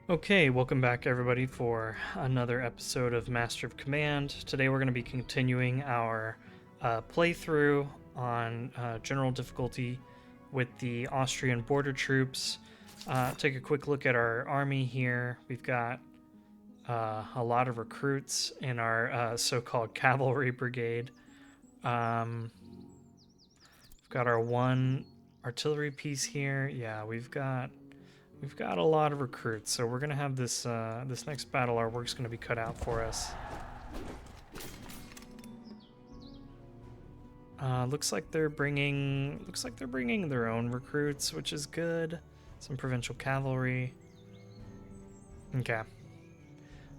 Okay, welcome back everybody for another episode of Master of Command. Today we're going to be continuing our playthrough on general difficulty with the Austrian Border Troops. Take a quick look at our army here. We've got a lot of recruits in our so-called cavalry brigade. We've got our one artillery piece here. Yeah, We've got a lot of recruits, so we're gonna have this this next battle. Our work's gonna be cut out for us. Looks like they're bringing their own recruits, which is good. Some provincial cavalry. Okay,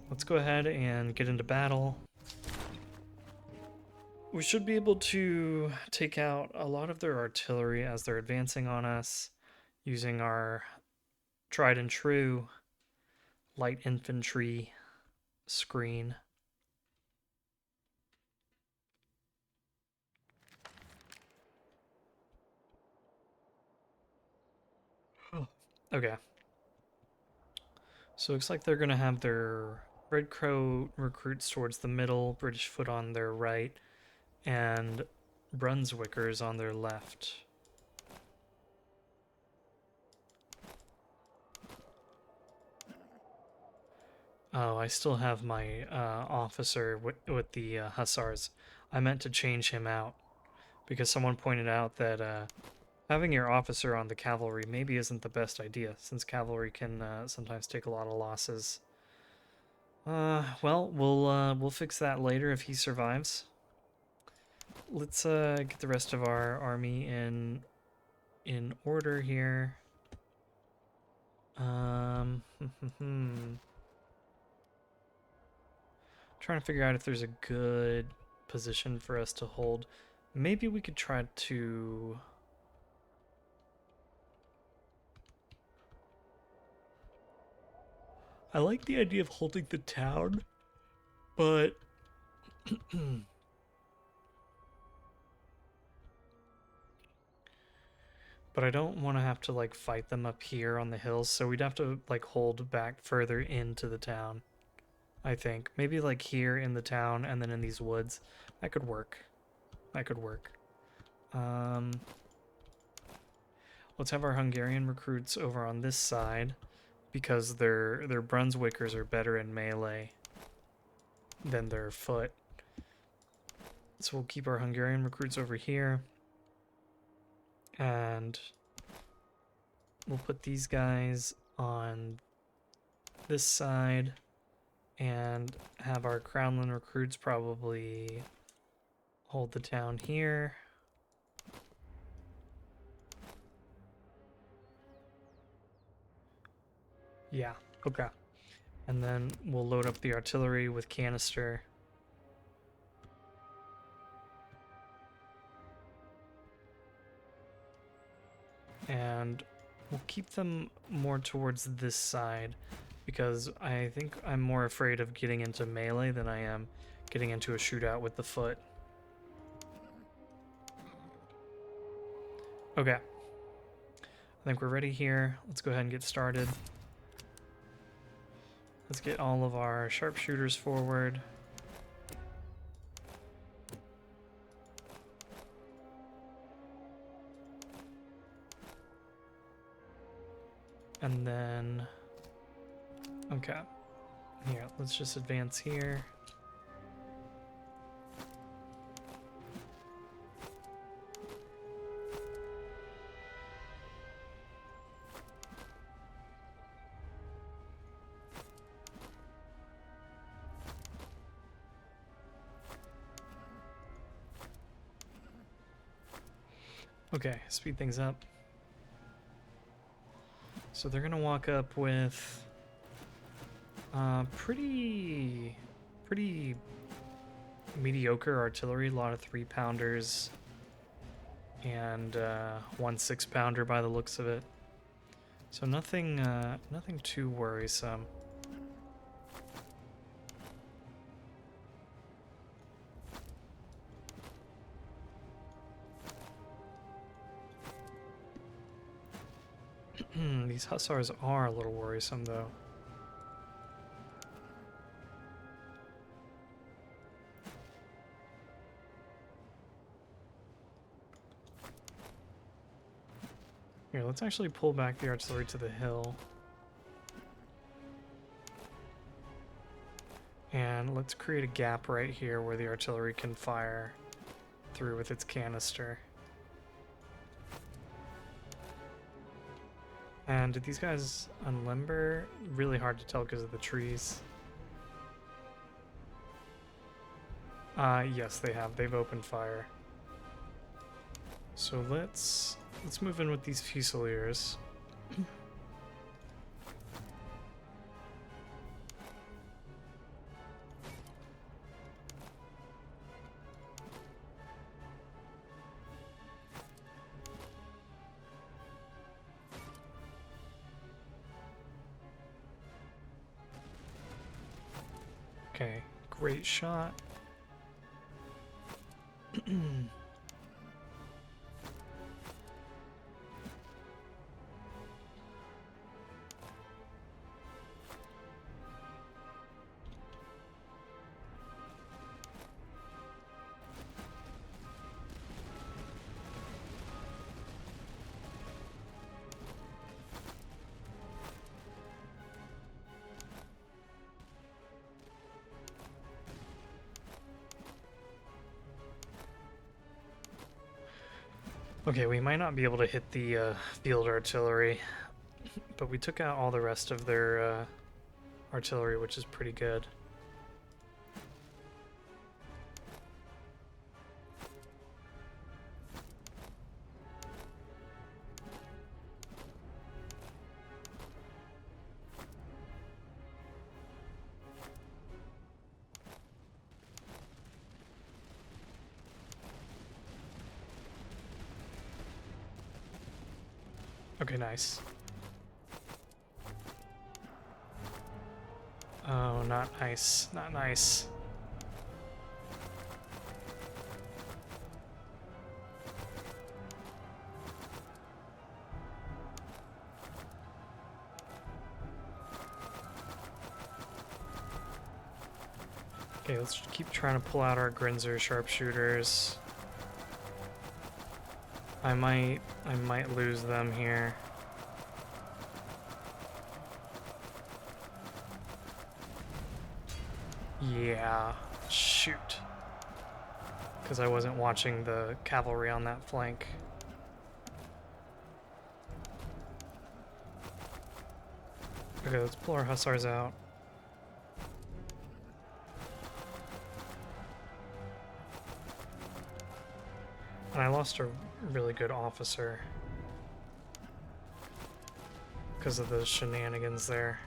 let's go ahead and get into battle. We should be able to take out a lot of their artillery as they're advancing on us, using our tried and true light infantry screen. Okay. So it looks like they're going to have their Red Crow recruits towards the middle, British Foot on their right, and Brunswickers on their left. Oh, I still have my officer with the Hussars. I meant to change him out because someone pointed out that having your officer on the cavalry maybe isn't the best idea, since cavalry can sometimes take a lot of losses. Well, we'll fix that later if he survives. Let's get the rest of our army in order here. Trying to figure out if there's a good position for us to hold. Maybe we could try to. I like the idea of holding the town, but but I don't want to have to like fight them up here on the hills, so we'd have to like hold back further into the town. I think maybe like here in the town and then in these woods. That could work. That could work. Let's have our Hungarian recruits over on this side because their Brunswickers are better in melee than their foot. So we'll keep our Hungarian recruits over here. And we'll put these guys on this side and have our Crownland recruits probably hold the town here. Yeah, okay. And then we'll load up the artillery with canister. And we'll keep them more towards this side because I think I'm more afraid of getting into melee than I am getting into a shootout with the foot. Okay. I think we're ready here. Let's go ahead and get started. Let's get all of our sharpshooters forward. And then, okay, here, let's just advance here. Okay, speed things up. So they're gonna walk up with pretty mediocre artillery, a lot of 3-pounders and 1 6-pounder by the looks of it. So nothing too worrisome. These hussars are a little worrisome, though. Here, let's actually pull back the artillery to the hill. And let's create a gap right here where the artillery can fire through with its canister. And did these guys unlimber? Really hard to tell because of the trees. Yes, they have. They've opened fire. So let's move in with these Fusiliers. Okay, great shot. Okay, we might not be able to hit the field artillery, but we took out all the rest of their artillery, which is pretty good. Okay, nice. Oh, not nice. Not nice. Okay, let's keep trying to pull out our Grinzer sharpshooters. I might lose them here. Yeah, shoot. Because I wasn't watching the cavalry on that flank. Okay, let's pull our hussars out. And I lost a really good officer because of the shenanigans there.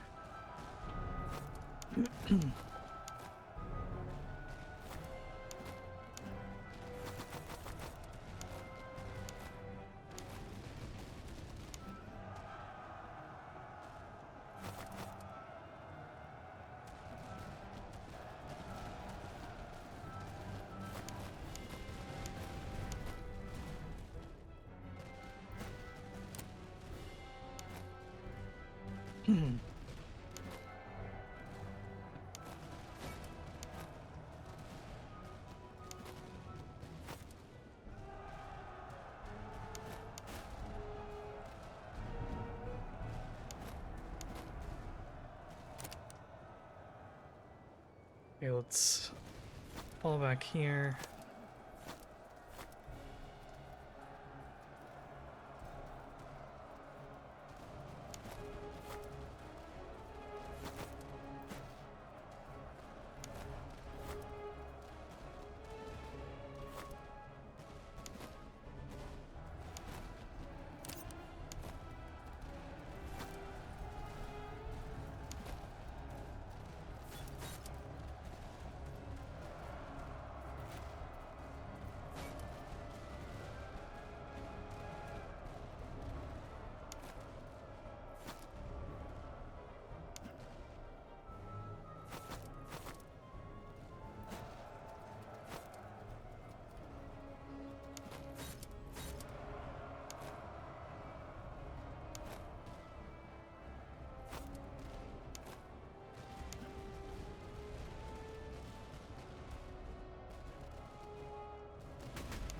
Okay, let's fall back here.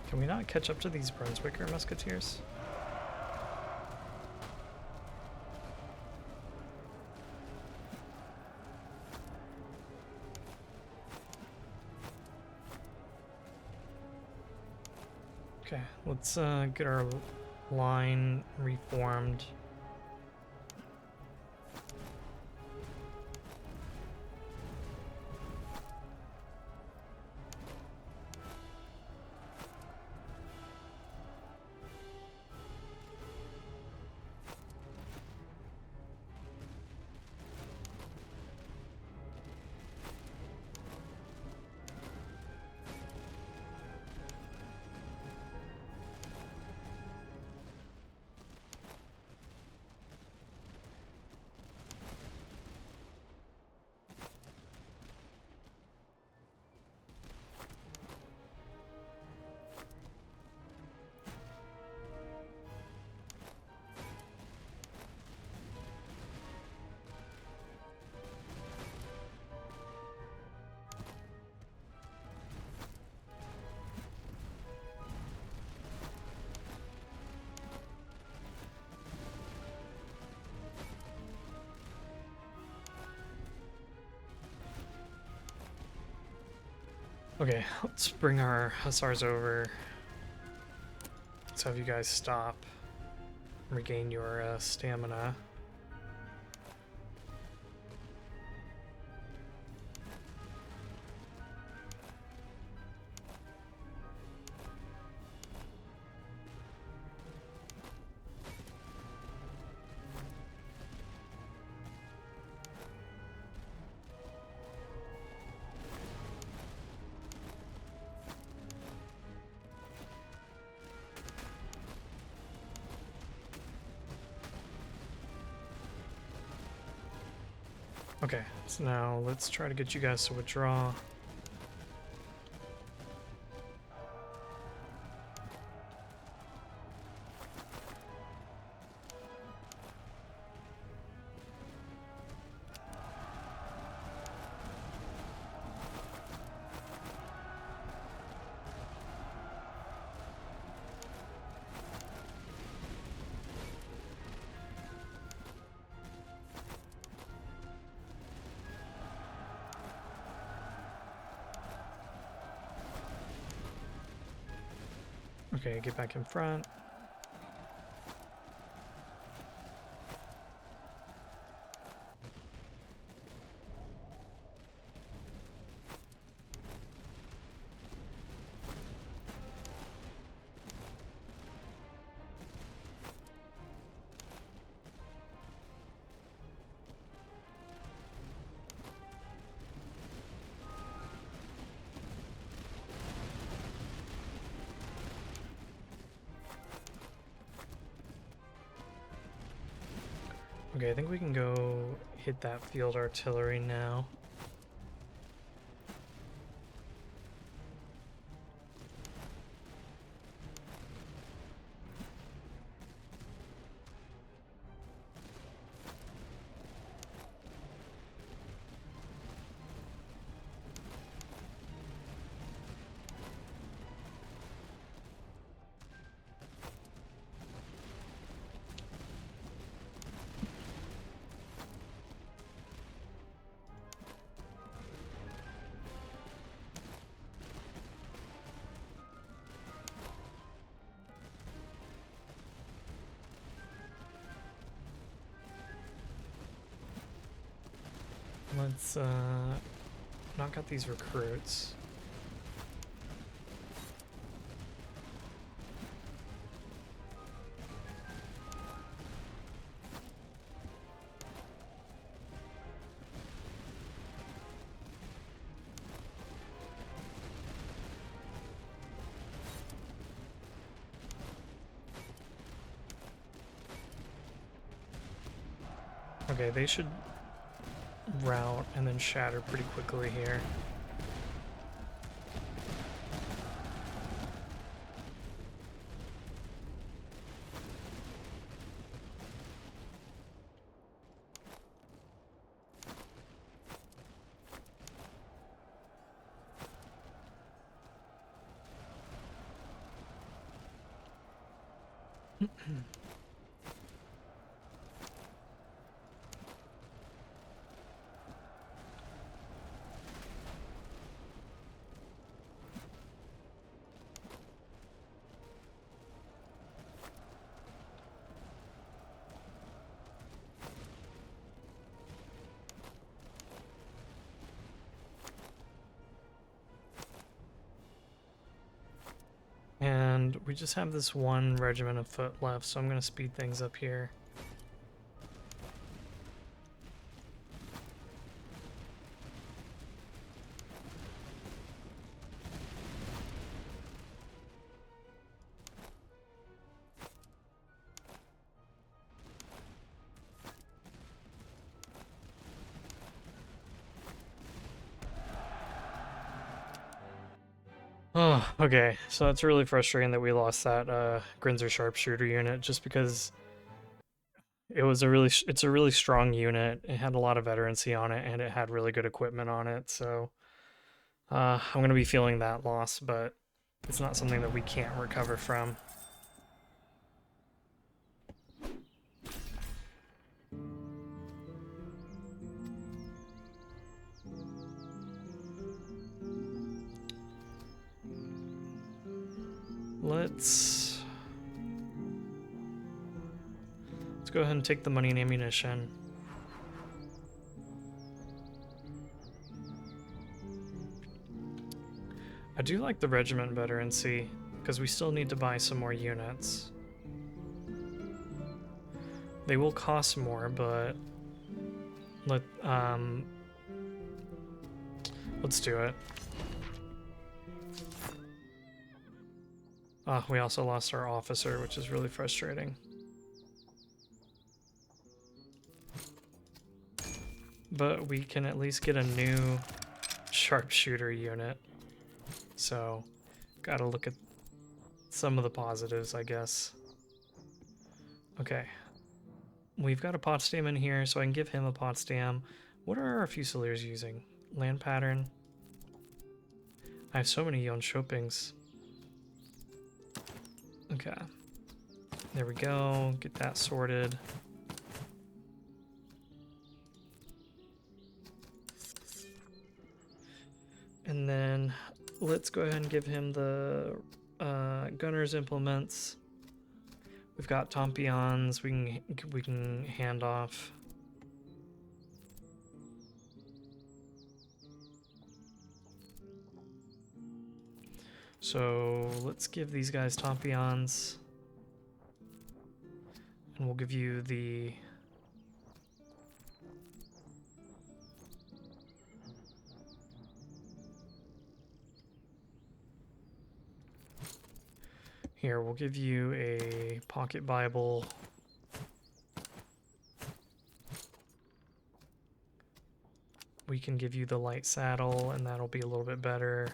Can we not catch up to these Brunswicker musketeers? Okay, let's get our line reformed. Okay, let's bring our hussars over. Let's have you guys stop. Regain your stamina. Okay, so now let's try to get you guys to withdraw. Okay, get back in front. Okay, I think we can go hit that field artillery now. Let's knock out these recruits. Okay, they should rout and then shatter pretty quickly here. And we just have this one regiment of foot left, so I'm going to speed things up here. Oh, okay. So it's really frustrating that we lost that Grinzer sharpshooter unit just because it's a really strong unit. It had a lot of veterancy on it and it had really good equipment on it. So I'm gonna be feeling that loss, but it's not something that we can't recover from. Let's go ahead and take the money and ammunition. I do like the regiment veterancy because we still need to buy some more units. They will cost more, but let's do it. We also lost our officer, which is really frustrating. But we can at least get a new sharpshooter unit. So, gotta look at some of the positives, I guess. Okay. We've got a Potsdam in here, so I can give him a Potsdam. What are our Fusiliers using? Land pattern. I have so many Jönköpings. Okay. There we go. Get that sorted. And then let's go ahead and give him the gunner's implements. We've got Tompions we can hand off. So let's give these guys Tompions. And we'll give you the here, we'll give you a pocket Bible. We can give you the light saddle, and that'll be a little bit better.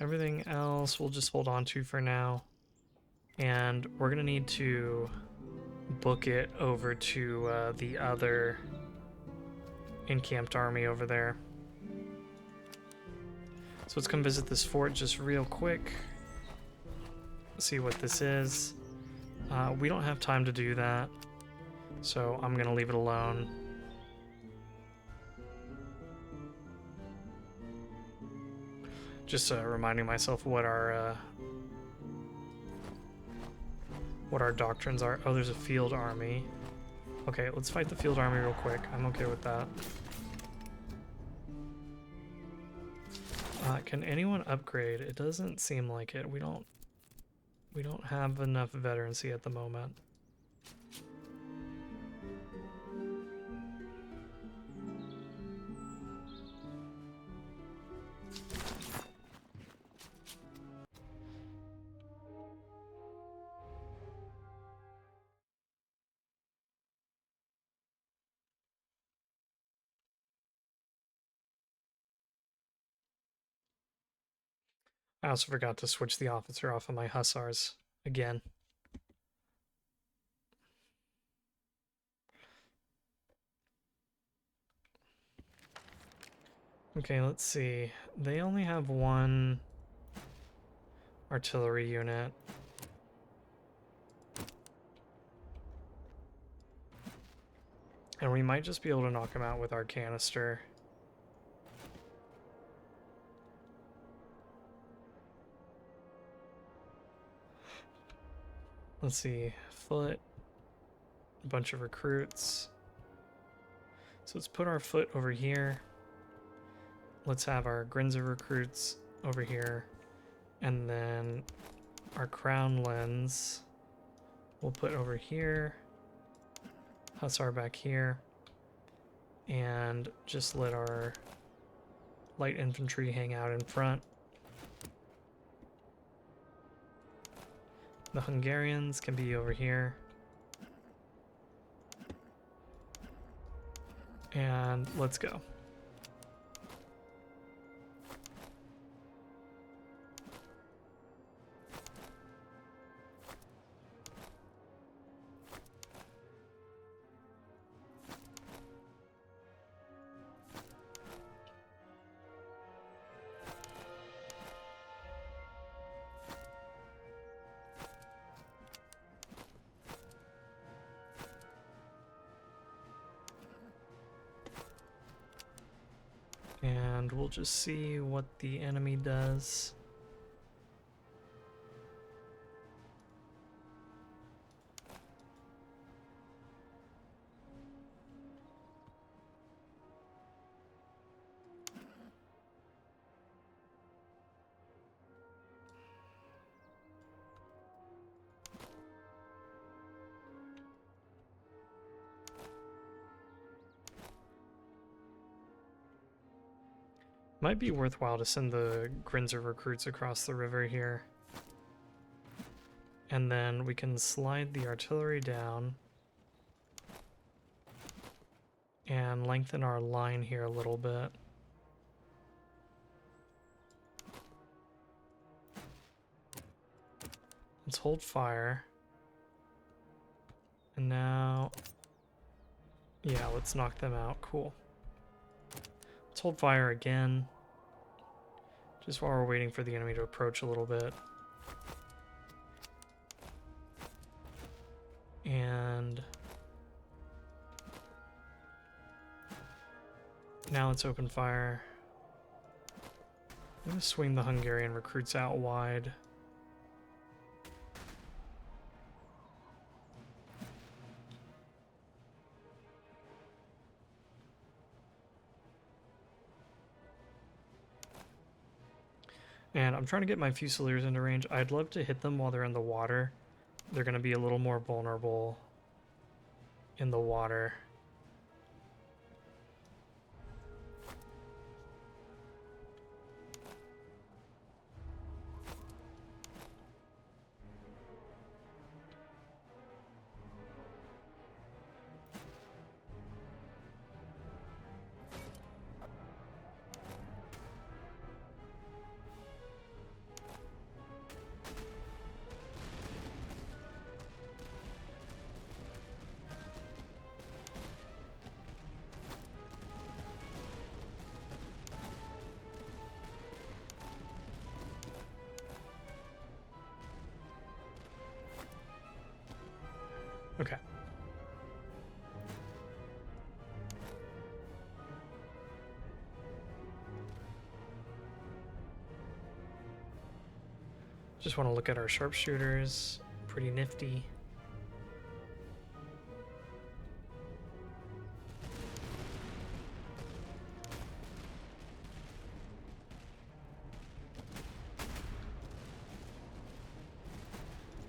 Everything else we'll just hold on to for now. And we're going to need to book it over to the other encamped army over there. So let's come visit this fort just real quick. See what this is. We don't have time to do that, so I'm going to leave it alone. Just reminding myself what our doctrines are. Oh, there's a field army. Okay, let's fight the field army real quick. I'm okay with that. Can anyone upgrade? It doesn't seem like it. We don't have enough veterancy at the moment. I also forgot to switch the officer off of my hussars again. Okay, let's see. They only have one artillery unit. And we might just be able to knock them out with our canister. Let's see, foot, a bunch of recruits. So let's put our foot over here. let's have our Grinza recruits over here, and then our crown lens we'll put over here, Hussar back here, and just let our light infantry hang out in front. The Hungarians can be over here. And let's go. And we'll just see what the enemy does. Might be worthwhile to send the Grinzer recruits across the river here. And then we can slide the artillery down and lengthen our line here a little bit. Let's hold fire. And now, yeah, let's knock them out. Cool. Let's hold fire again, just while we're waiting for the enemy to approach a little bit. And now let's open fire. I'm going to swing the Hungarian recruits out wide. And I'm trying to get my Fusiliers into range. I'd love to hit them while they're in the water. They're going to be a little more vulnerable in the water. Okay. Just want to look at our sharpshooters. Pretty nifty.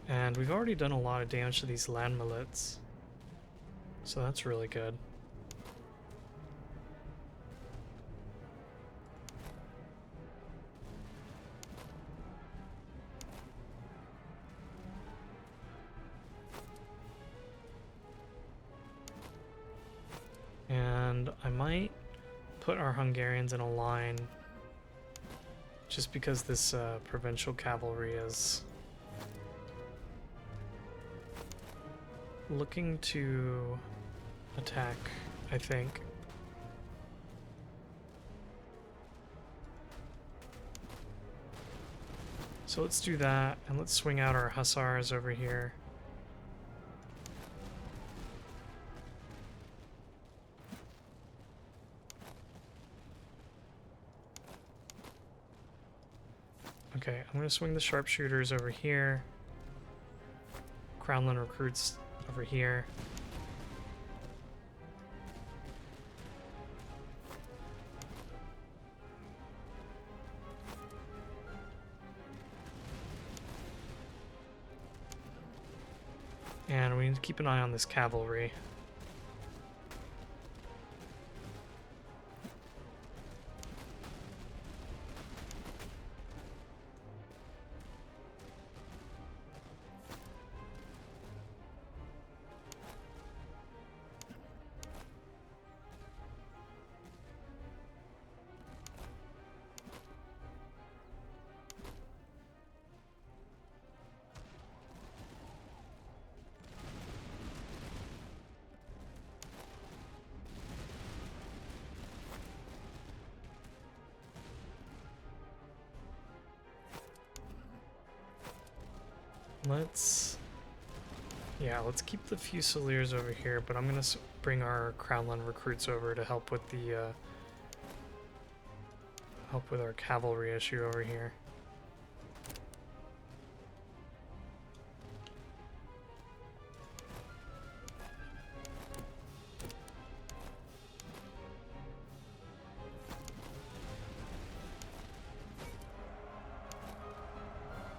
And we've already done a lot of damage to these land millets, so that's really good. And I might put our Hungarians in a line just because this provincial cavalry is looking to attack, I think. So let's do that, and let's swing out our Hussars over here. Okay, I'm going to swing the sharpshooters over here. Crownland recruits over here. And we need to keep an eye on this cavalry. Let's keep the Fusiliers over here, but I'm gonna bring our Crownland recruits over to help with the our cavalry issue over here.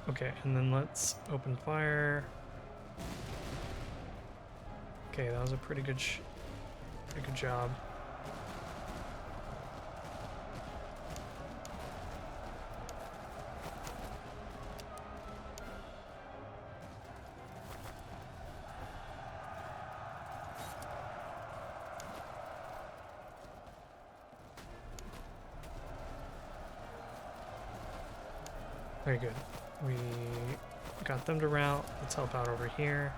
Okay, and then let's open fire. Okay, that was a pretty good job. Very good. We got them to rout. Let's help out over here.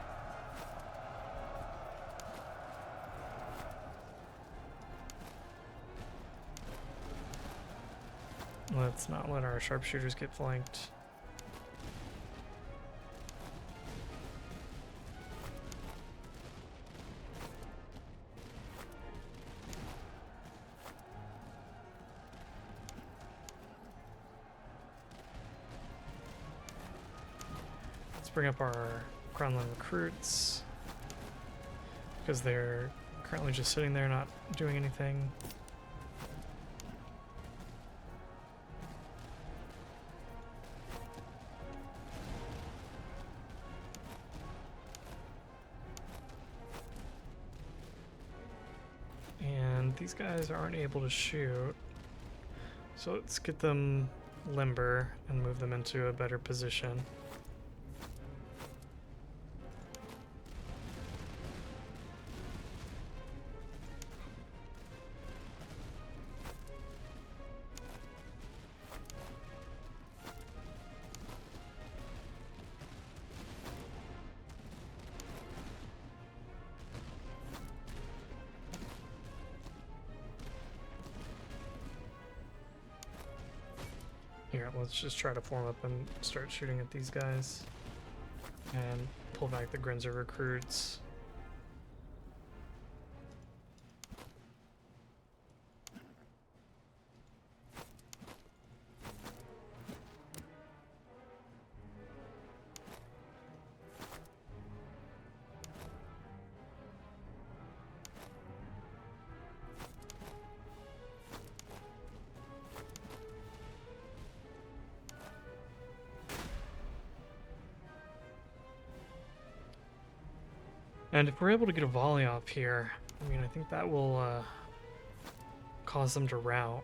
Let's not let our sharpshooters get flanked. Let's bring up our Crownland recruits, because they're currently just sitting there not doing anything. These guys aren't able to shoot, so let's get them limber and move them into a better position. Here, let's just try to form up and start shooting at these guys. And pull back the Grenzer recruits. And if we're able to get a volley off here, I mean, I think that will cause them to rout.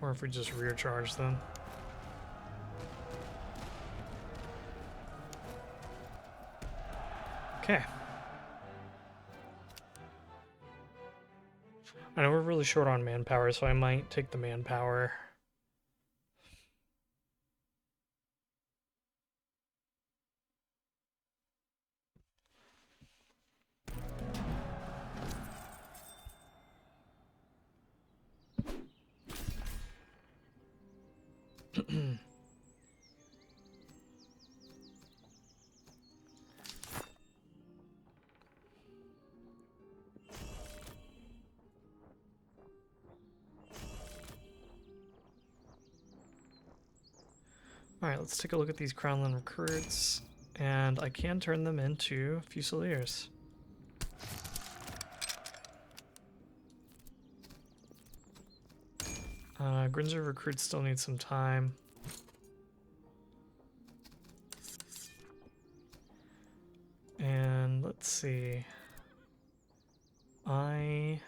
Or if we just rear charge them. Okay. I know we're really short on manpower, so I might take the manpower. Alright, let's take a look at these Crownland recruits. And I can turn them into Fusiliers. Grinzer recruits still need some time. And let's see. I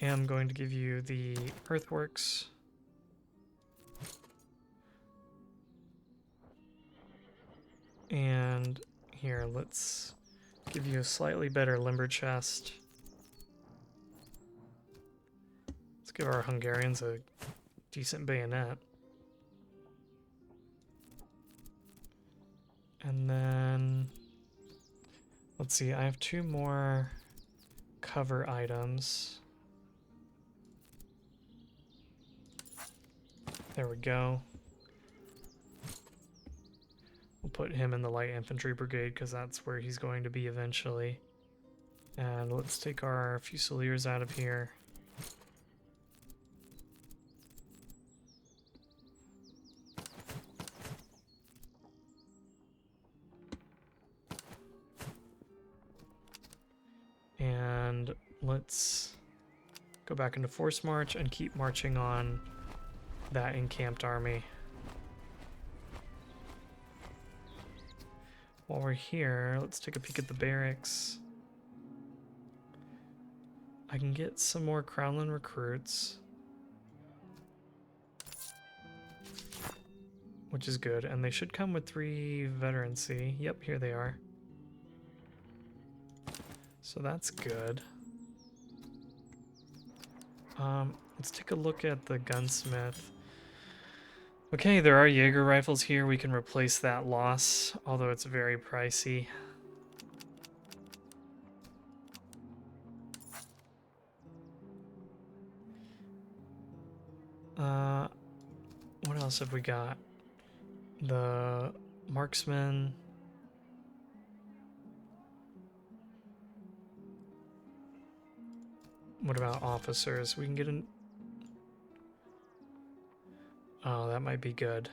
am going to give you the earthworks. And here, let's give you a slightly better limber chest. Let's give our Hungarians a decent bayonet. And then, let's see, I have 2 more cover items. There we go. We'll put him in the light infantry brigade because that's where he's going to be eventually. And let's take our Fusiliers out of here. And let's go back into force march and keep marching on that encamped army. While we're here, let's take a peek at the barracks. I can get some more Crownland recruits, which is good, and they should come with 3 veterancy. Yep, here they are. So that's good. Let's take a look at the gunsmith. Okay, there are Jaeger rifles here. We can replace that loss, although it's very pricey. What else have we got? The marksman. What about officers? We can get an... Oh, that might be good.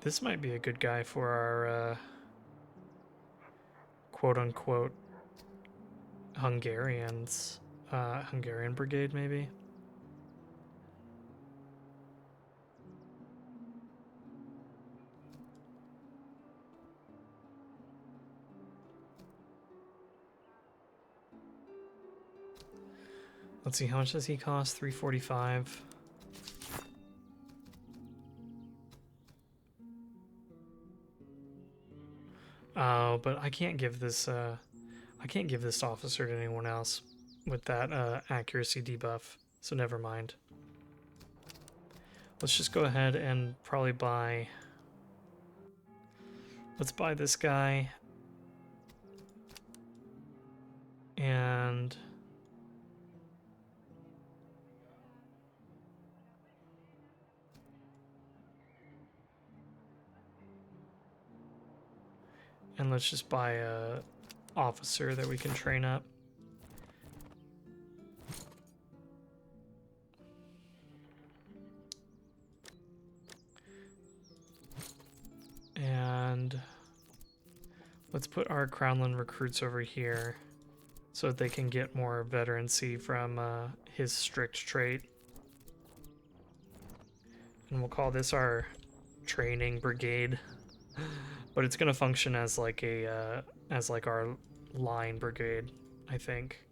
This might be a good guy for our quote-unquote Hungarians. Hungarian brigade, maybe? Let's see, how much does he cost? 345. Oh, but I can't give this officer to anyone else with that accuracy debuff, so never mind. Let's just go ahead and probably buy... Let's buy this guy. And... And let's just buy a officer that we can train up. And let's put our Crownland recruits over here so that they can get more veterancy from his strict trait. And we'll call this our training brigade. But it's gonna function as like a as like our line brigade, I think.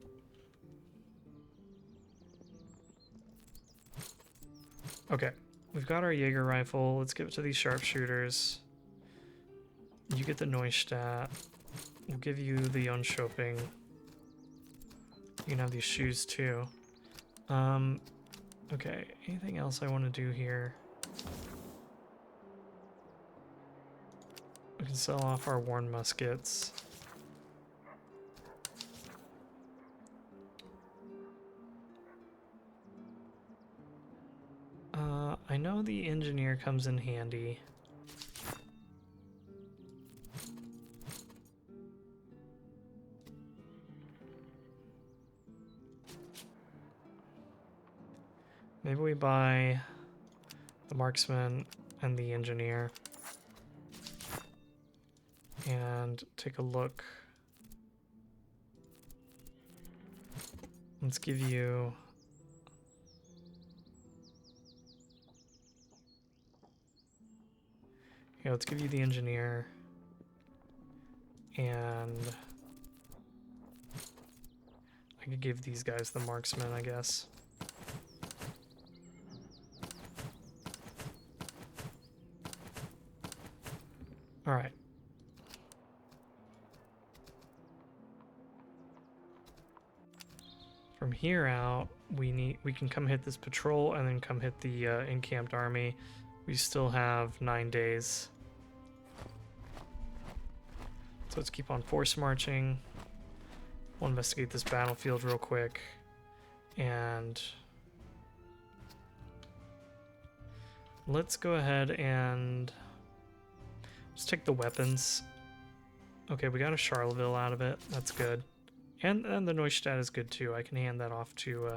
Okay, we've got our Jaeger rifle. Let's give it to these sharpshooters. You get the Neustadt. We'll give you the Jönköping. You can have these shoes too. Okay, anything else I want to do here? We can sell off our worn muskets. I know the engineer comes in handy. Maybe we buy the marksman and the engineer and take a look. Let's give you let's give you the engineer, and I could give these guys the marksman, I guess. All right. From here out, we can come hit this patrol and then come hit the encamped army. We still have 9 days. So let's keep on force marching. We'll investigate this battlefield real quick. And let's go ahead and just take the weapons. Okay, we got a Charleville out of it. That's good. And the Neustadt is good too. I can hand that off to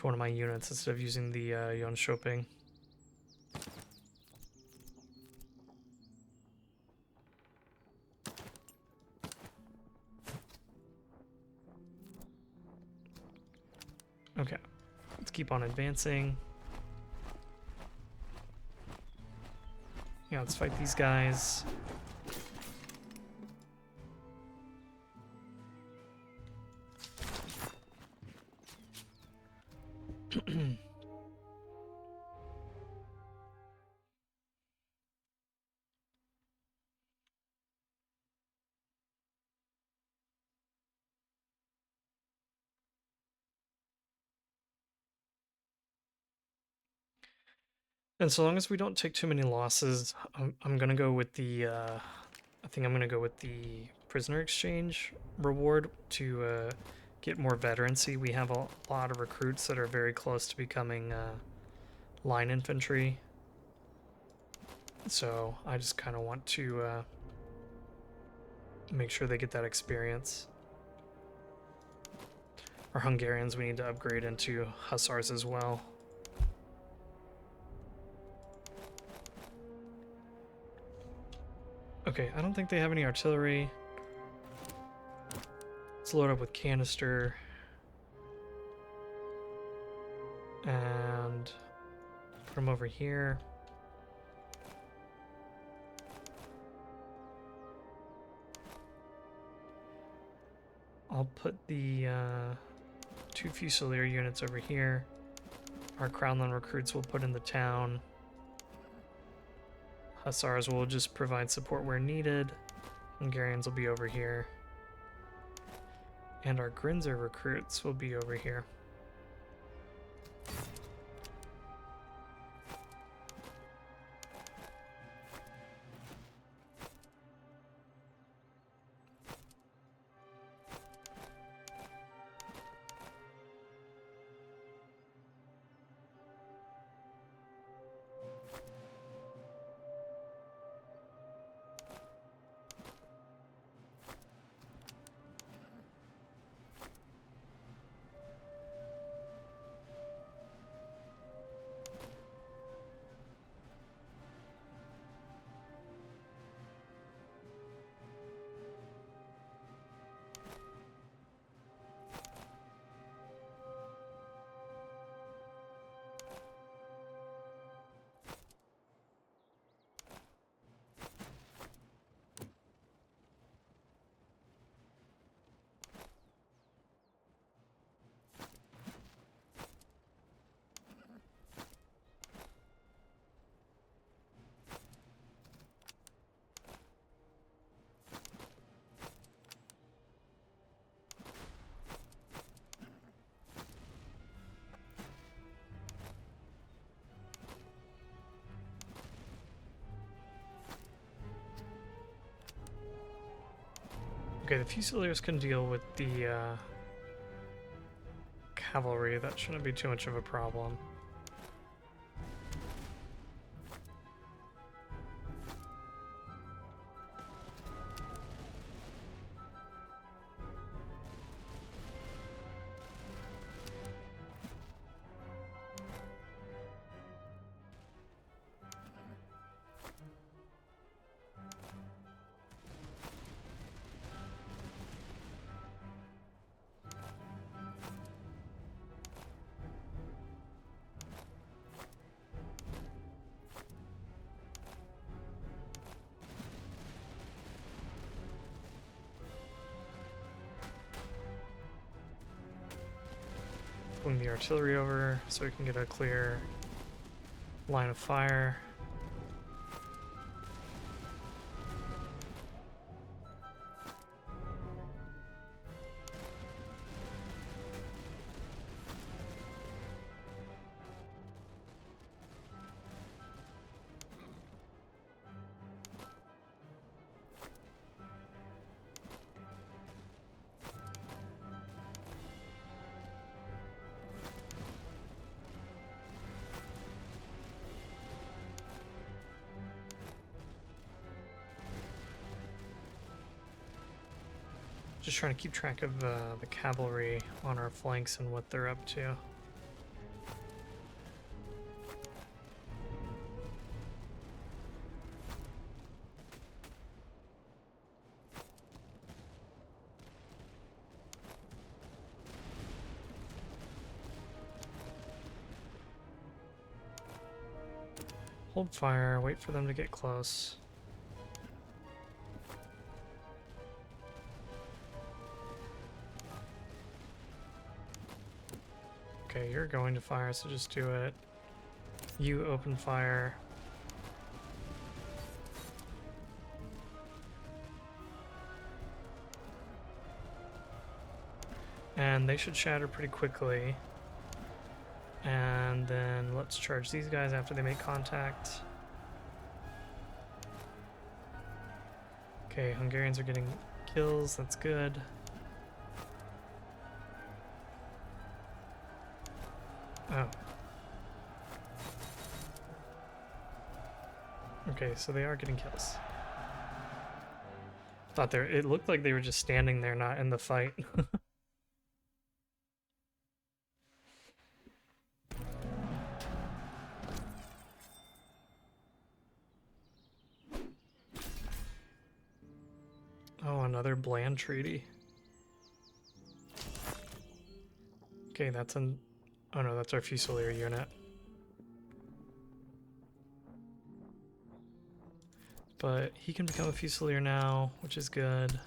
one of my units instead of using the Jönköping. Okay, let's keep on advancing. Yeah, let's fight these guys. And so long as we don't take too many losses, I'm gonna go with the I think I'm gonna go with the prisoner exchange reward to get more veterancy. We have a lot of recruits that are very close to becoming line infantry, so I just kind of want to make sure they get that experience. Our Hungarians, we need to upgrade into hussars as well. Okay, I don't think they have any artillery. Let's load up with canister. And put them over here. I'll put the 2 Fusilier units over here. Our Crownland recruits will put in the town. Hussars will just provide support where needed. Hungarians will be over here. And our Grinzer recruits will be over here. Okay, the Fusiliers can deal with the cavalry. That shouldn't be too much of a problem. bring the artillery over so we can get a clear line of fire. Just trying to keep track of the cavalry on our flanks and what they're up to. Hold fire, wait for them to get close. Okay, you're going to fire, so just do it. You open fire. And they should shatter pretty quickly. And then let's charge these guys after they make contact. Okay, Hungarians are getting kills, that's good. Oh. Okay, so they are getting kills. Thought it looked like they were just standing there, not in the fight. Oh, another bland treaty. Okay, that's an... Oh no, that's our Fusilier unit. But he can become a Fusilier now, which is good.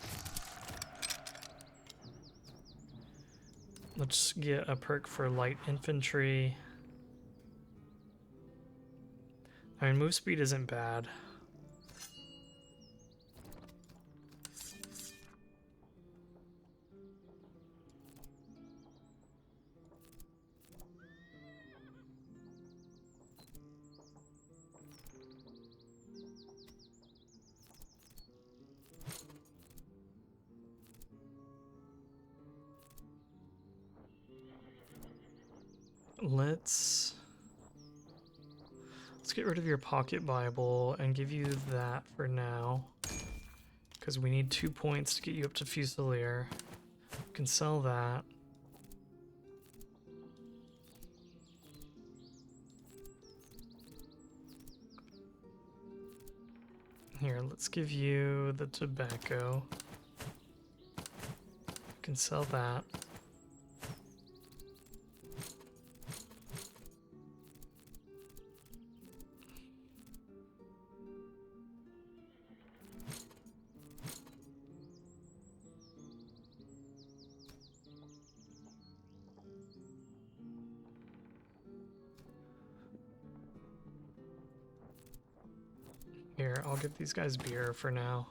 Let's get a perk for light infantry. I mean, move speed isn't bad. Let's get rid of your pocket Bible and give you that for now, because we need 2 points to get you up to Fusilier. You can sell that. Here, let's give you the tobacco. You can sell that. Here, I'll give these guys beer for now.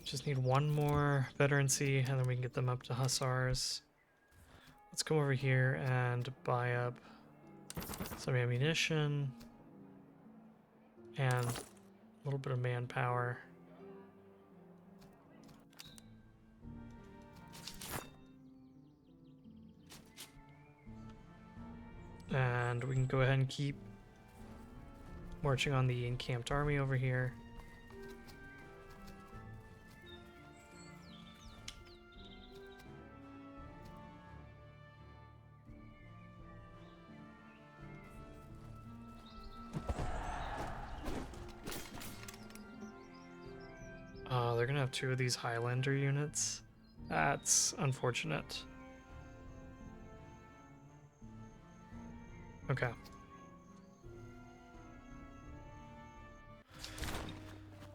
Just need one more veterancy, and then we can get them up to Hussars. Let's come over here and buy up some ammunition and a little bit of manpower. And we can go ahead and keep marching on the encamped army over here. They're gonna have 2 of these Highlander units. That's unfortunate. Okay.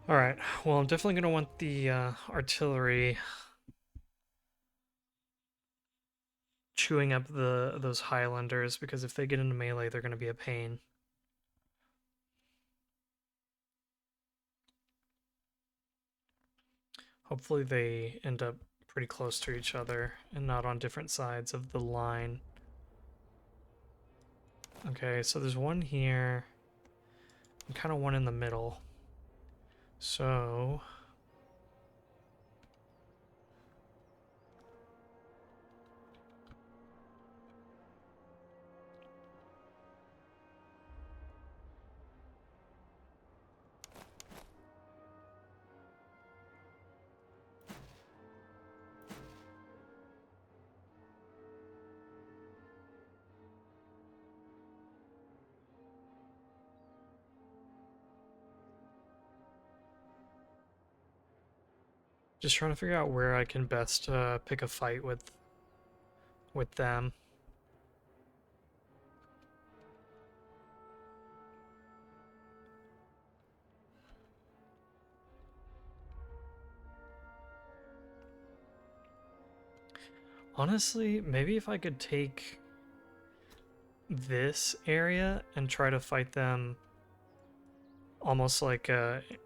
Alright, well, I'm definitely going to want the artillery chewing up those Highlanders, because if they get into melee, they're going to be a pain. Hopefully they end up pretty close to each other and not on different sides of the line. Okay, so there's one here and kind of one in the middle. So just trying to figure out where I can best pick a fight with them. Honestly, maybe if I could take this area and try to fight them almost like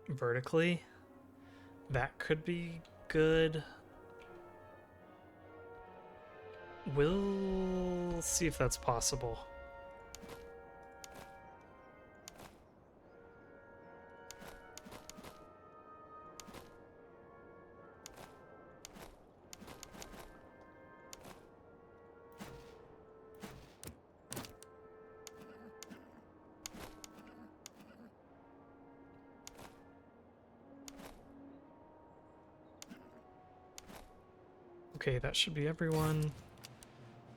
vertically, that could be good. We'll see if that's possible. Okay, that should be everyone.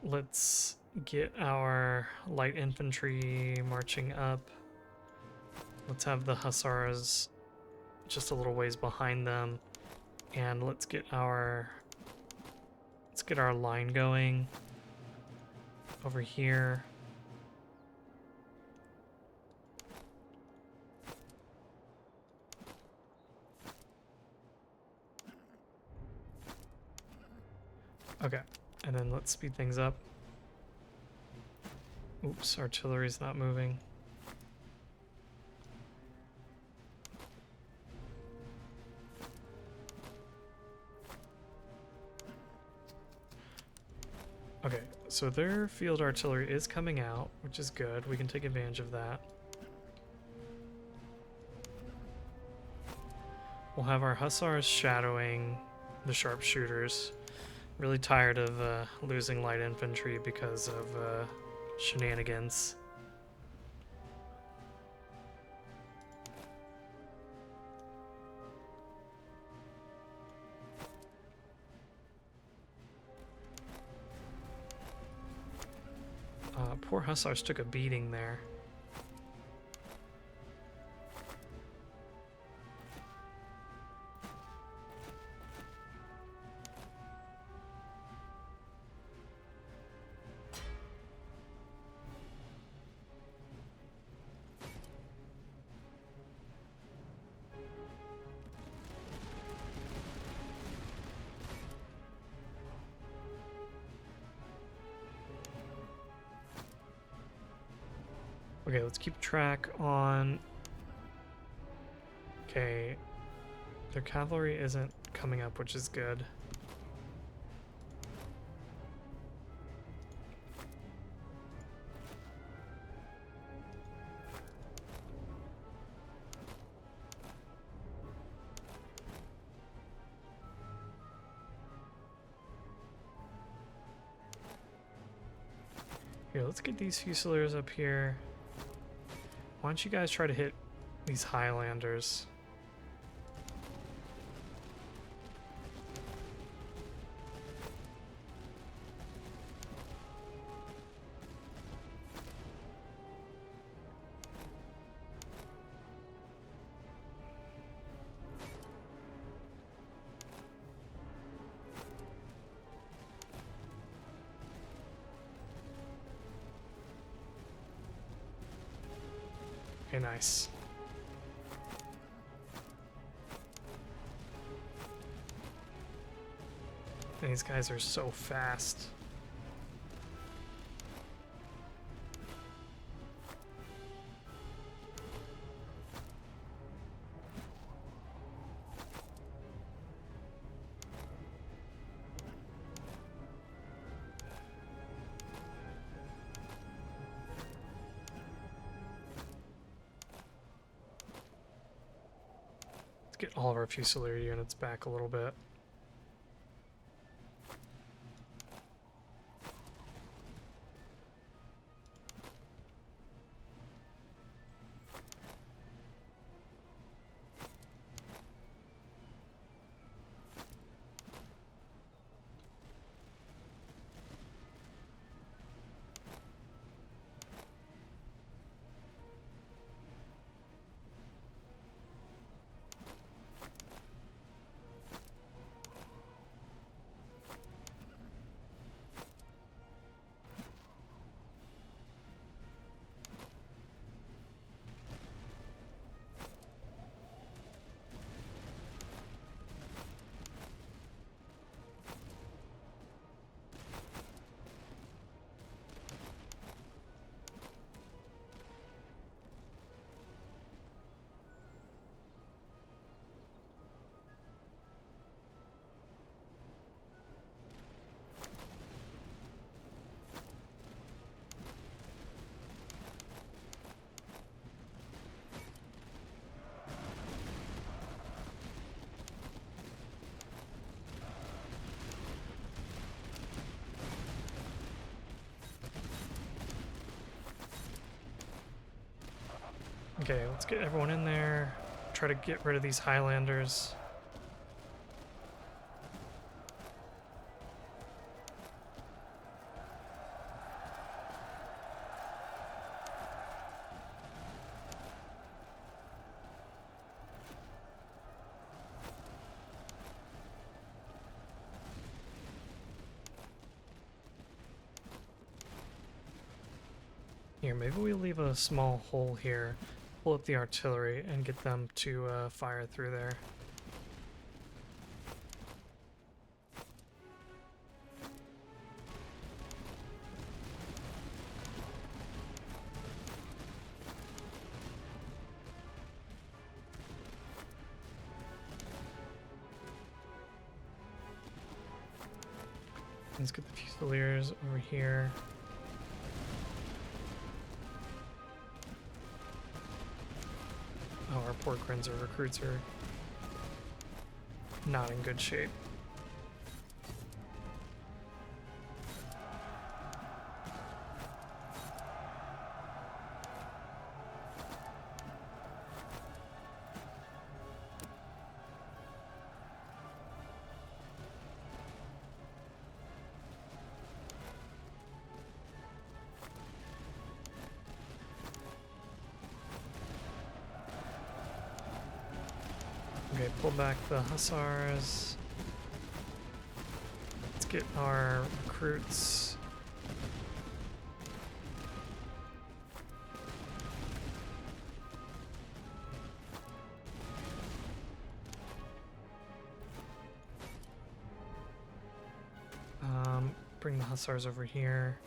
Let's get our light infantry marching up. Let's have the hussars just a little ways behind them, and let's get our line going over here. Okay, and then let's speed things up. Oops, artillery's not moving. Okay, so their field artillery is coming out, which is good. We can take advantage of that. We'll have our hussars shadowing the sharpshooters. Really tired of losing light infantry because of shenanigans. Poor hussars took a beating there. Okay, let's keep track on... Okay, their cavalry isn't coming up, which is good. Here, let's get these Fusiliers up here. Why don't you guys try to hit these Highlanders? Okay, nice. These guys are so fast. get all of our Fusilier units back a little bit. Okay, let's get everyone in there. Try to get rid of these Highlanders. Here, maybe we leave a small hole here, pull up the artillery, and get them to fire through there. Let's get the Fusiliers over here. Oh, our poor Grinzer recruits are not in good shape. Okay, pull back the Hussars. Let's get our recruits. Bring the Hussars over here.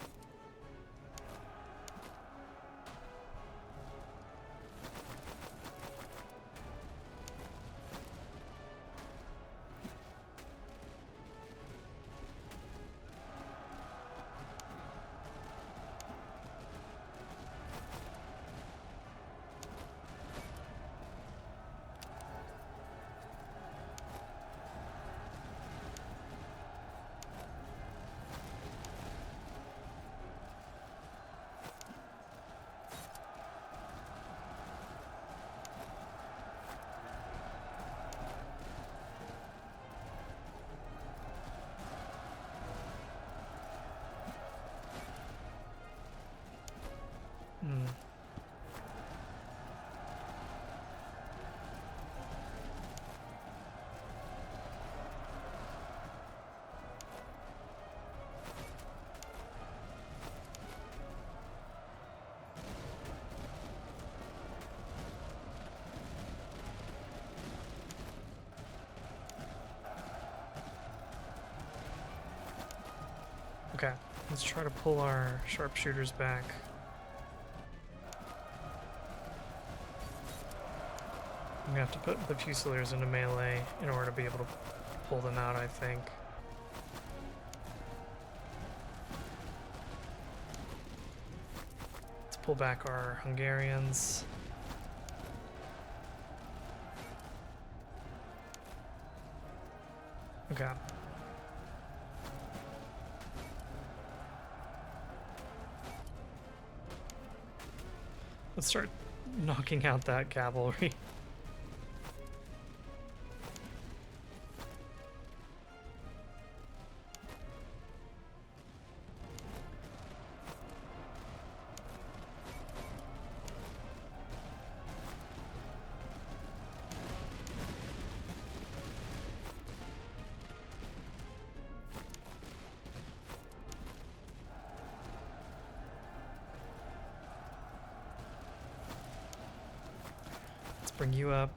Okay, let's try to pull our sharpshooters back. I'm gonna have to put the Fusiliers into melee in order to be able to pull them out, I think. Let's pull back our Hungarians. Okay. Let's start knocking out that cavalry. Bring you up.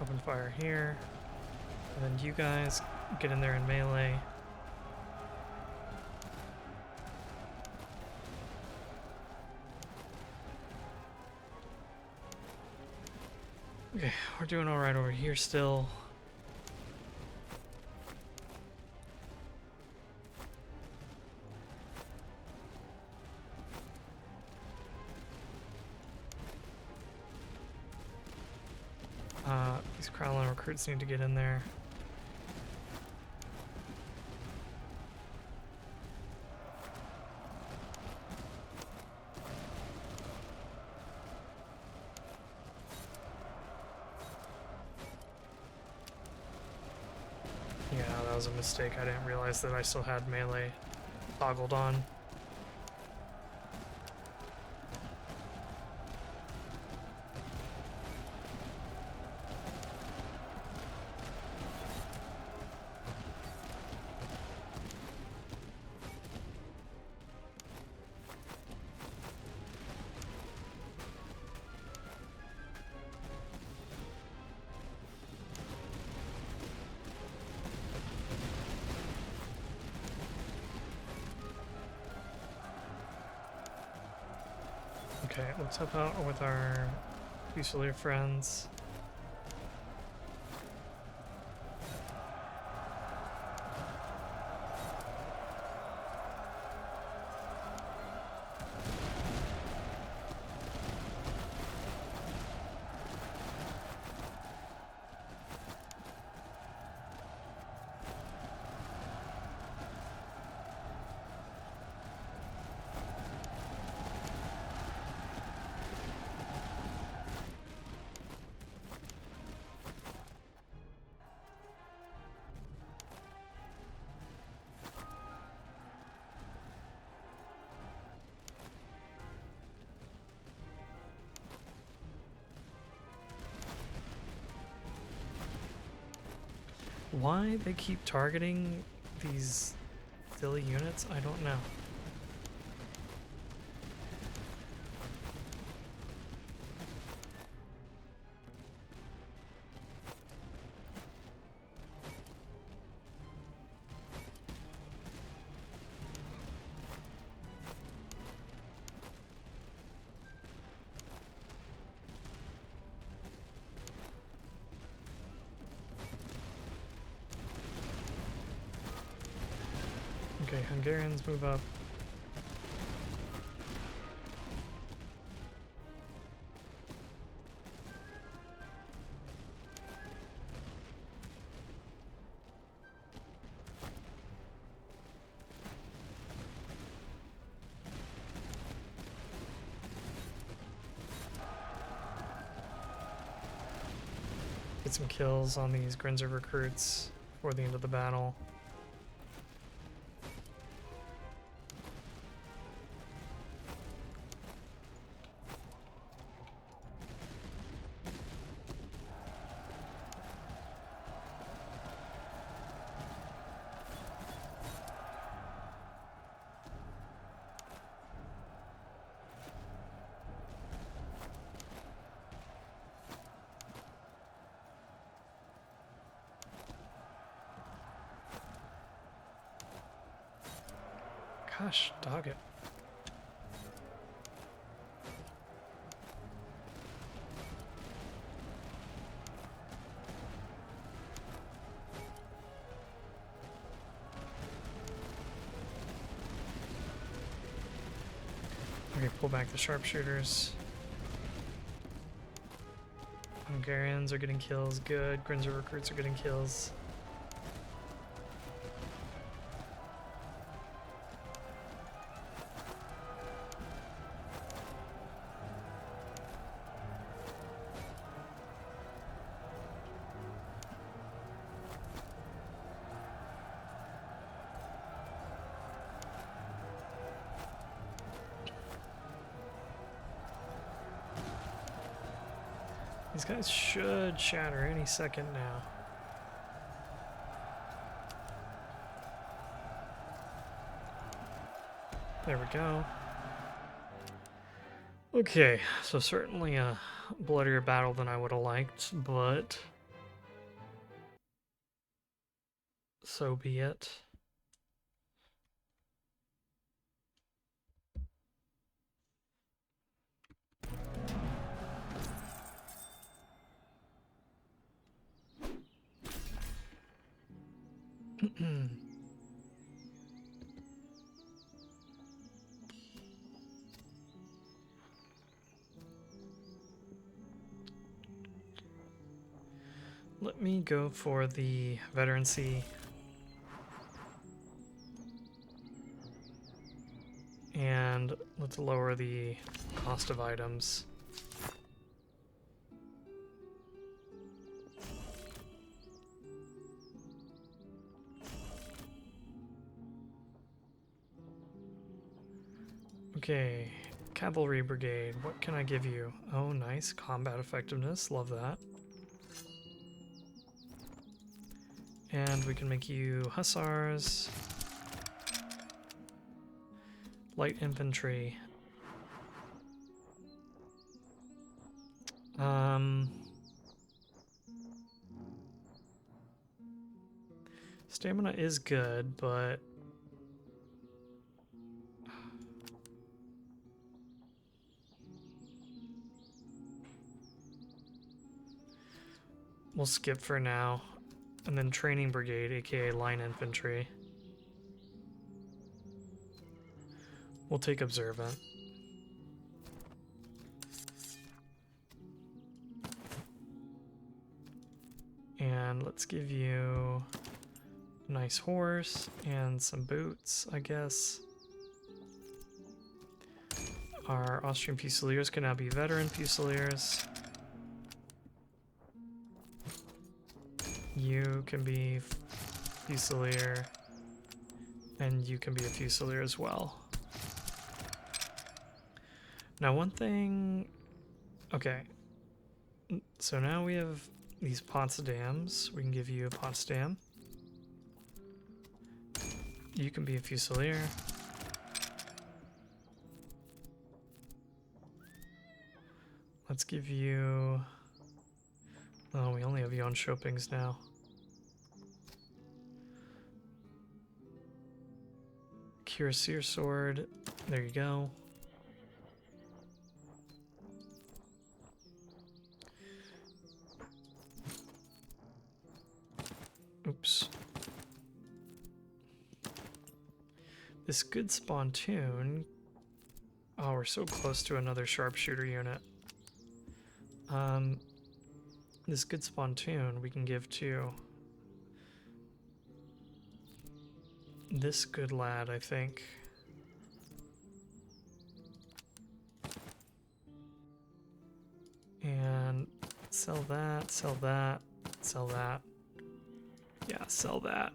Open fire here. And then you guys get in there in melee. Okay, we're doing alright over here still. These Krylon recruits need to get in there. Yeah, that was a mistake. I didn't realize that I still had melee toggled on. Okay, let's help out with our Fusilier friends. Why they keep targeting these silly units, I don't know. Okay, Hungarians move up. Get some kills on these Grinzer recruits before the end of the battle. Gosh, dog it. Okay, pull back the sharpshooters. Hungarians are getting kills, good. Grinzer recruits are getting kills. These guys should shatter any second now. There we go. Okay, so certainly a bloodier battle than I would have liked, but so be it. Let me go for the veterancy. And let's lower the cost of items. Okay, Cavalry Brigade, what can I give you? Oh, nice. Combat effectiveness, love that. And we can make you Hussars. Light Infantry. Stamina is good, but we'll skip for now. And then Training Brigade, aka Line Infantry. We'll take Observant. And let's give you a nice horse and some boots, I guess. Our Austrian Fusiliers can now be veteran Fusiliers. You can be Fusilier, and you can be a Fusilier as well. Now one thing, okay, so now we have these Potsdams. We can give you a Potsdam. You can be a Fusilier. Let's give you, oh, we only have you on Shoppings now. Cuirassier sword, there you go. Oops. This good spontoon. Oh, we're so close to another sharpshooter unit. This good spontoon we can give to this good lad, I think. And sell that, sell that, sell that. Yeah, sell that.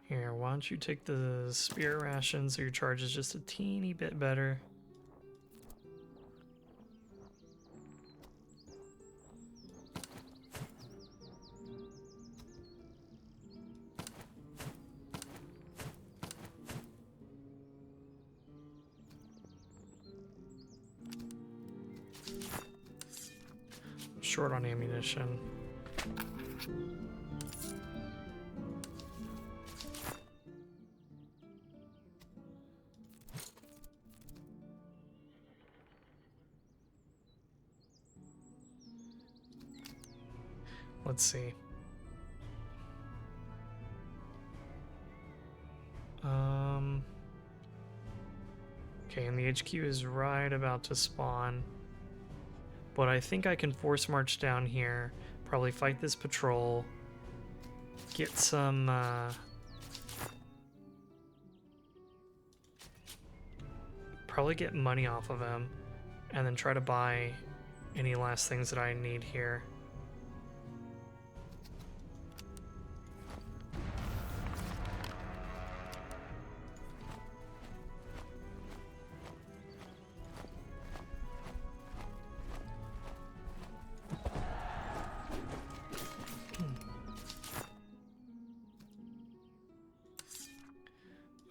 Here, why don't you take the spirit ration so your charge is just a teeny bit better. Short on ammunition. Let's see. HQ is right about to spawn. But I think I can force march down here, probably fight this patrol, get some probably get money off of him, and then try to buy any last things that I need here.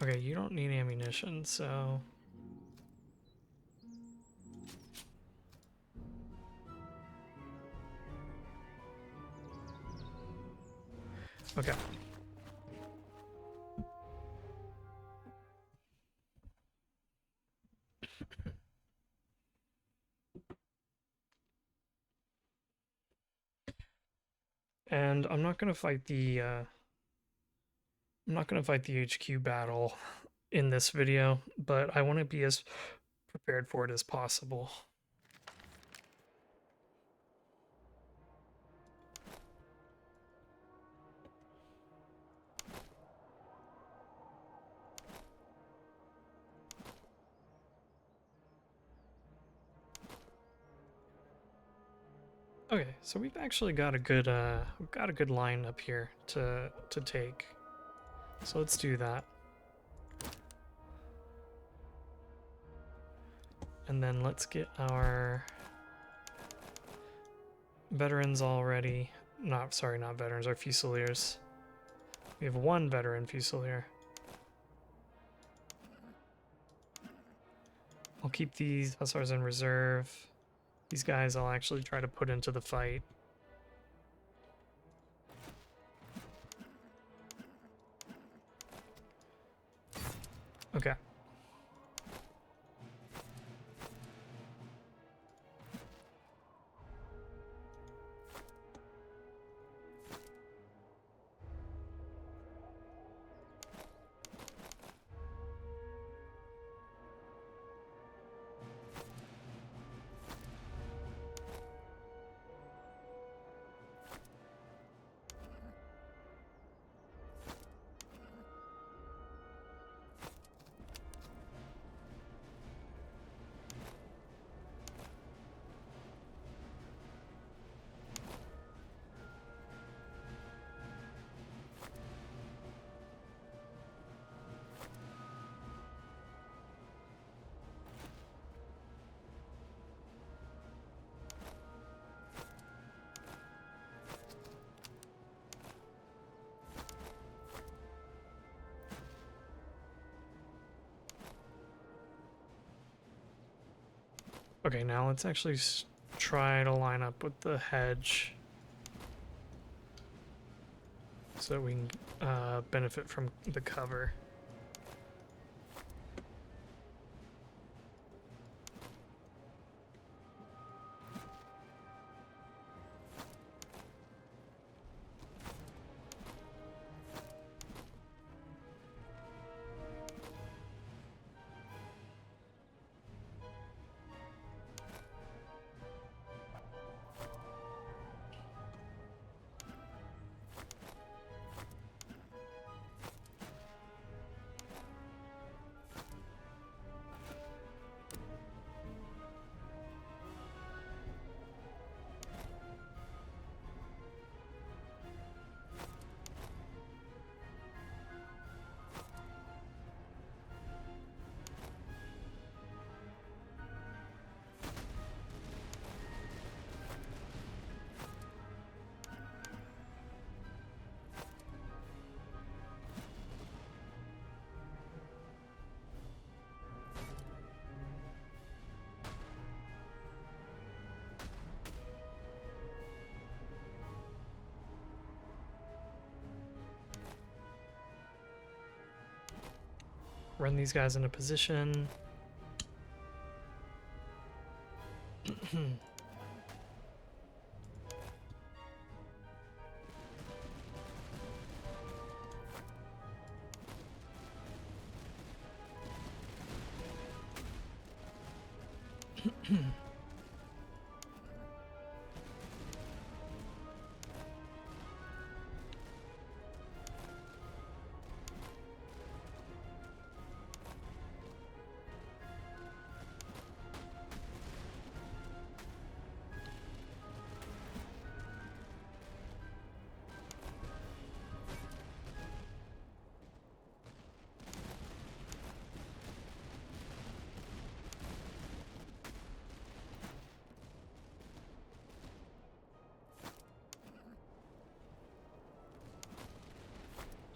Okay, you don't need ammunition, so... Okay. And I'm not gonna fight the HQ battle in this video, but I want to be as prepared for it as possible. Okay, so we've actually got a good line up here to take. So let's do that. And then let's get our veterans all ready. Not veterans, our Fusiliers. We have one veteran Fusilier. I'll keep these Hussars in reserve. These guys I'll actually try to put into the fight. Okay. Okay, now let's actually try to line up with the hedge so that we can benefit from the cover. Run these guys into position.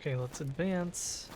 Okay, let's advance.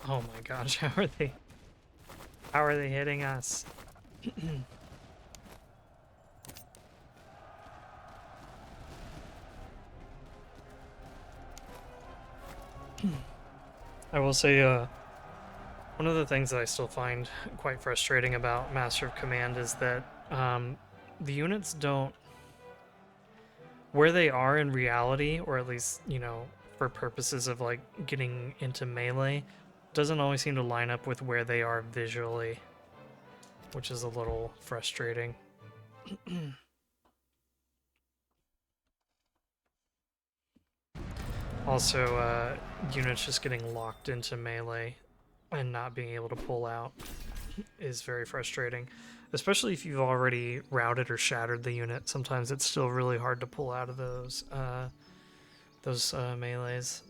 Oh my gosh, how are they hitting us? I will say, one of the things that I still find quite frustrating about Master of Command is that the units don't, where they are in reality, or at least, you know, for purposes of like getting into melee, doesn't always seem to line up with where they are visually, which is a little frustrating. Also, units just getting locked into melee and not being able to pull out is very frustrating, especially if you've already routed or shattered the unit. Sometimes it's still really hard to pull out of those melees.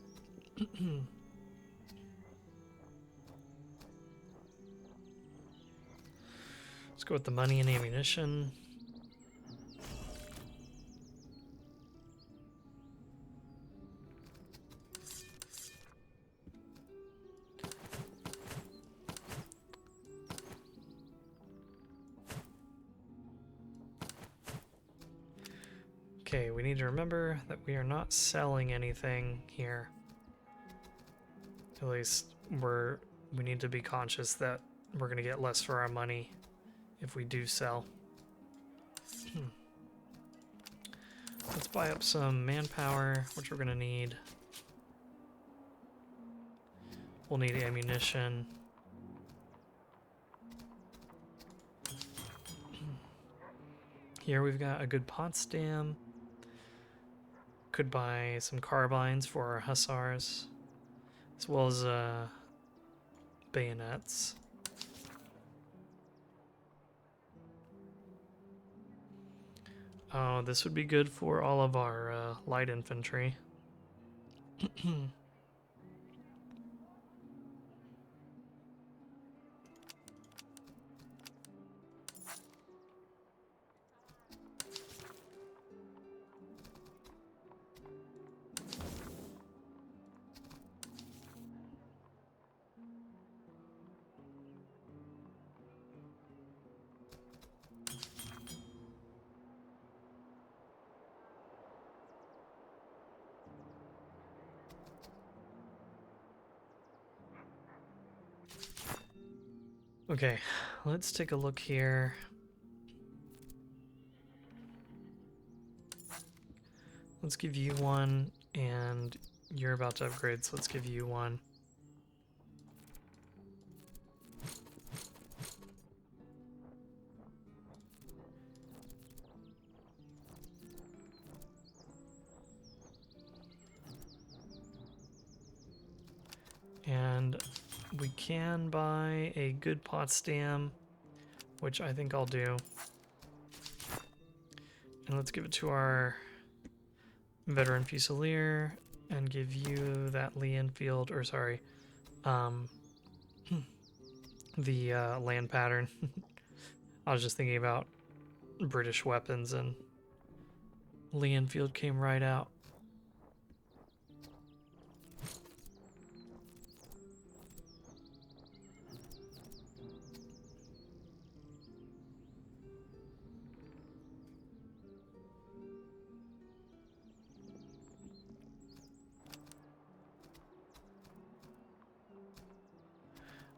Let's go with the money and ammunition. Okay, we need to remember that we are not selling anything here. At least we need to be conscious that we're going to get less for our money if we do sell. Let's buy up some manpower, which we're going to need. We'll need ammunition. Here we've got a good Potsdam. Could buy some carbines for our hussars, as well as bayonets. Oh, this would be good for all of our light infantry. Okay, let's take a look here. Let's give you one, and you're about to upgrade, so let's give you one. And we can buy a good Potsdam which I think I'll do. And let's give it to our veteran Fusilier and give you that Lee Enfield, or sorry, the land pattern. I was just thinking about British weapons and Lee Enfield came right out.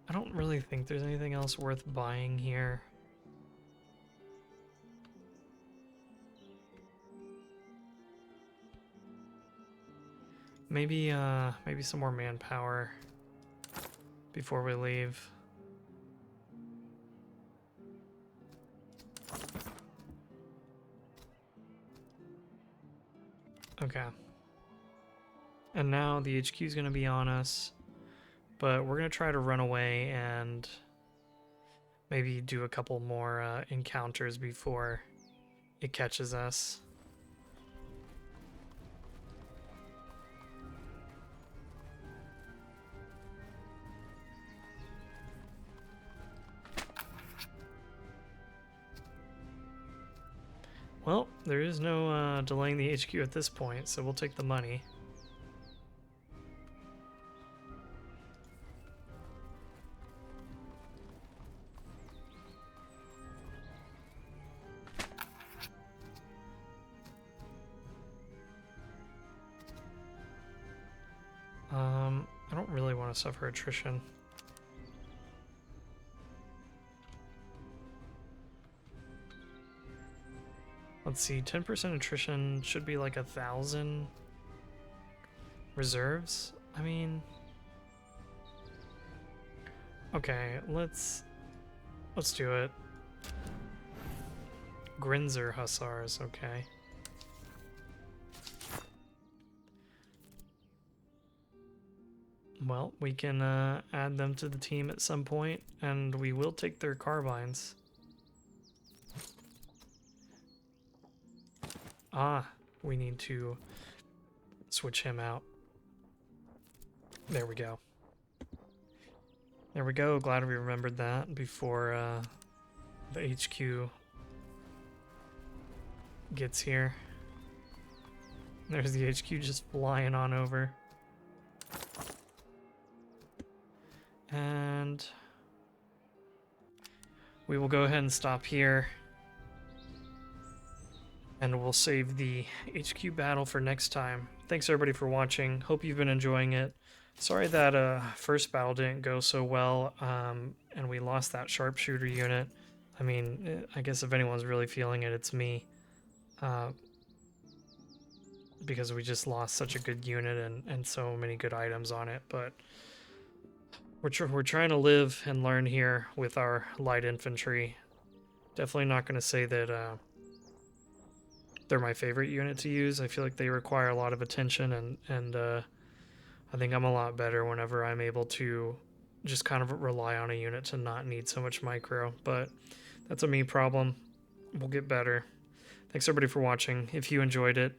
I don't really think there's anything else worth buying here. Maybe maybe some more manpower before we leave. Okay. And now the HQ is going to be on us, but we're going to try to run away and maybe do a couple more encounters before it catches us. Well, there is no delaying the HQ at this point, so we'll take the money. I don't really want to suffer attrition. Let's see, 10% attrition should be like 1,000 reserves. I mean, okay, let's do it. Grinzer Hussars, okay. Well, we can add them to the team at some point, and we will take their carbines. Ah, we need to switch him out. There we go. There we go. Glad we remembered that before the HQ gets here. There's the HQ just flying on over. And we will go ahead and stop here. And we'll save the HQ battle for next time. Thanks everybody for watching. Hope you've been enjoying it. Sorry that first battle didn't go so well, and we lost that sharpshooter unit. I mean, I guess if anyone's really feeling it, it's me. Because we just lost such a good unit and so many good items on it. But we're trying to live and learn here with our light infantry. Definitely not going to say that they're my favorite unit to use. I feel like they require a lot of attention, and I think I'm a lot better whenever I'm able to just kind of rely on a unit to not need so much micro. But that's a me problem. We'll get better. Thanks everybody for watching. If you enjoyed it,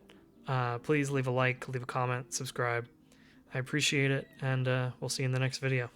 please leave a like, leave a comment, subscribe. I appreciate it, and we'll see you in the next video.